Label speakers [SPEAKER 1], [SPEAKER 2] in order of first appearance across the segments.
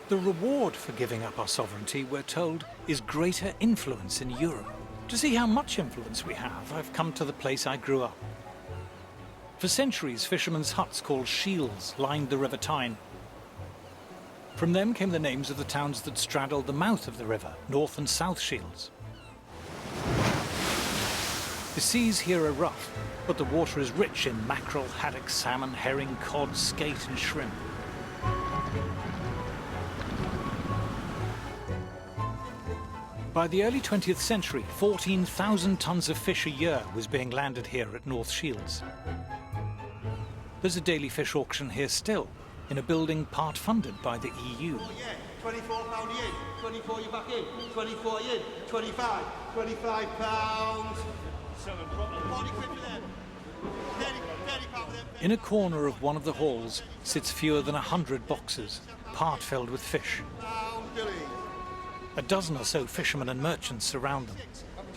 [SPEAKER 1] The reward for giving up our sovereignty, we're told, is greater influence in Europe. To see how much influence we have, I've come to the place I grew up. For centuries, fishermen's huts called shields lined the River Tyne. From them came the names of the towns that straddled the mouth of the river, North and South Shields. The seas here are rough, but the water is rich in mackerel, haddock, salmon, herring, cod, skate and shrimp. By the early 20th century, 14,000 tons of fish a year was being landed here at North Shields. There's a daily fish auction here still, in a building part funded by the EU.
[SPEAKER 2] Oh yeah, £24 in, 24 you back in, 24 in, 25, £25. 40 quid for them. 30 pound for them.
[SPEAKER 1] In a corner of one of the halls sits fewer than 100 boxes, part filled with fish. A dozen or so fishermen and merchants surround them.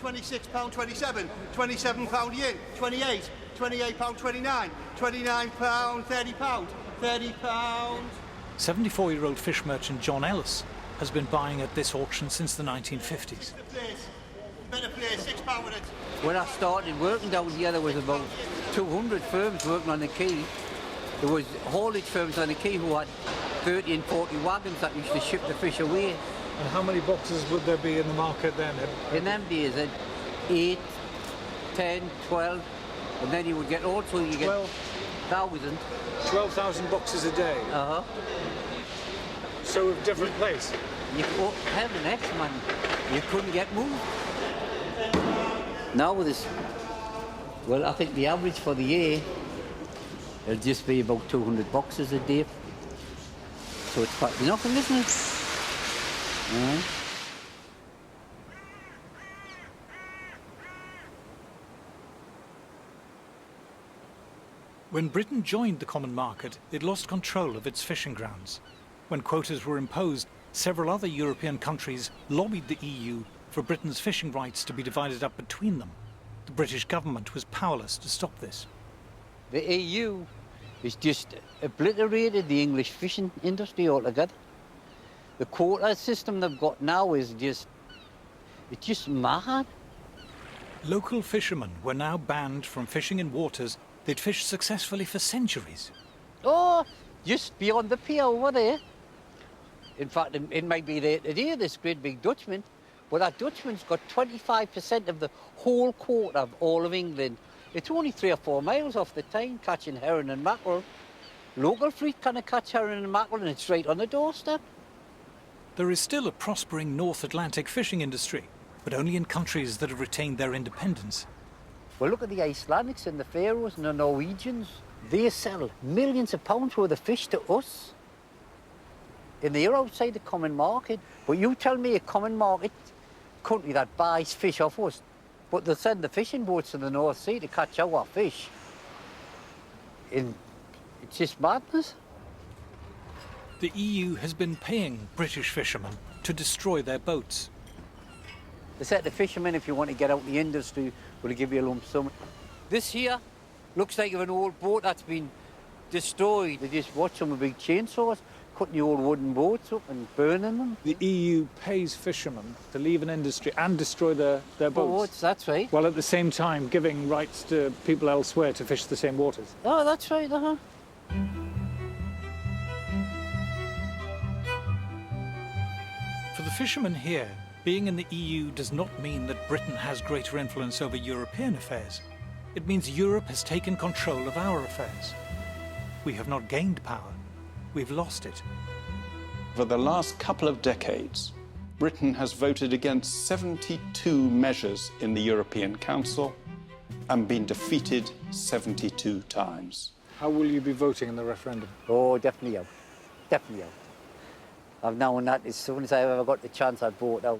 [SPEAKER 2] £26, 27, £27 yen, 28, £28, 29, £29, £30, £30.
[SPEAKER 1] 74-year-old fish merchant John Ellis has been buying at this auction since the 1950s.
[SPEAKER 2] Better place, £6 with it.
[SPEAKER 3] When I started working down here, there was about 200 firms working on the quay. There was haulage firms on the quay who had 30 and 40 wagons that used to ship the fish away.
[SPEAKER 1] And how many boxes would there be in the market then?
[SPEAKER 3] In them days, 8, 10, 12, and then you would get also, you get 1,000.
[SPEAKER 1] 12,000 boxes a day?
[SPEAKER 3] Uh-huh.
[SPEAKER 1] So of different place?
[SPEAKER 3] You hell the next man, you couldn't get moved. Now with this, well, I think the average for the year, it'll just be about 200 boxes a day. So it's quite nothing, isn't it?
[SPEAKER 1] When Britain joined the common market, it lost control of its fishing grounds. When quotas were imposed, several other European countries lobbied the EU for Britain's fishing rights to be divided up between them. The British government was powerless to stop this.
[SPEAKER 3] The EU has just obliterated the English fishing industry altogether. The quota system they've got now is it's just mad.
[SPEAKER 1] Local fishermen were now banned from fishing in waters they'd fished successfully for centuries.
[SPEAKER 3] Oh, just beyond the pier over there. In fact, it might be there today, this great big Dutchman, but that Dutchman's got 25% of the whole quota of all of England. It's only 3 or 4 miles off the Tyne, catching herring and mackerel. Local fleet can't catch herring and mackerel, and it's right on the doorstep.
[SPEAKER 1] There is still a prospering North Atlantic fishing industry, but only in countries that have retained their independence.
[SPEAKER 3] Well, look at the Icelandics and the Faroes and the Norwegians. They sell millions of pounds worth of fish to us. And they're outside the common market. But you tell me a common market country that buys fish off us, but they'll send the fishing boats to the North Sea to catch our fish. And it's just madness.
[SPEAKER 1] The EU has been paying British fishermen to destroy their boats.
[SPEAKER 3] They said the fishermen, if you want to get out the industry, will give you a lump sum. This here looks like an old boat that's been destroyed. They just watch them with big chainsaws, cutting the old wooden boats up and burning them.
[SPEAKER 4] The EU pays fishermen to leave an industry and destroy their boats.
[SPEAKER 3] That's right.
[SPEAKER 4] While at the same time giving rights to people elsewhere to fish the same waters.
[SPEAKER 3] Oh, that's right, uh-huh.
[SPEAKER 1] For the fishermen here, being in the EU does not mean that Britain has greater influence over European affairs. It means Europe has taken control of our affairs. We have not gained power, we've lost it.
[SPEAKER 5] For the last couple of decades, Britain has voted against 72 measures in the European Council and been defeated 72 times.
[SPEAKER 4] How will you be voting in the referendum?
[SPEAKER 3] Oh, definitely out. Definitely out. I've known that as soon as I ever got the chance, I'd vote out.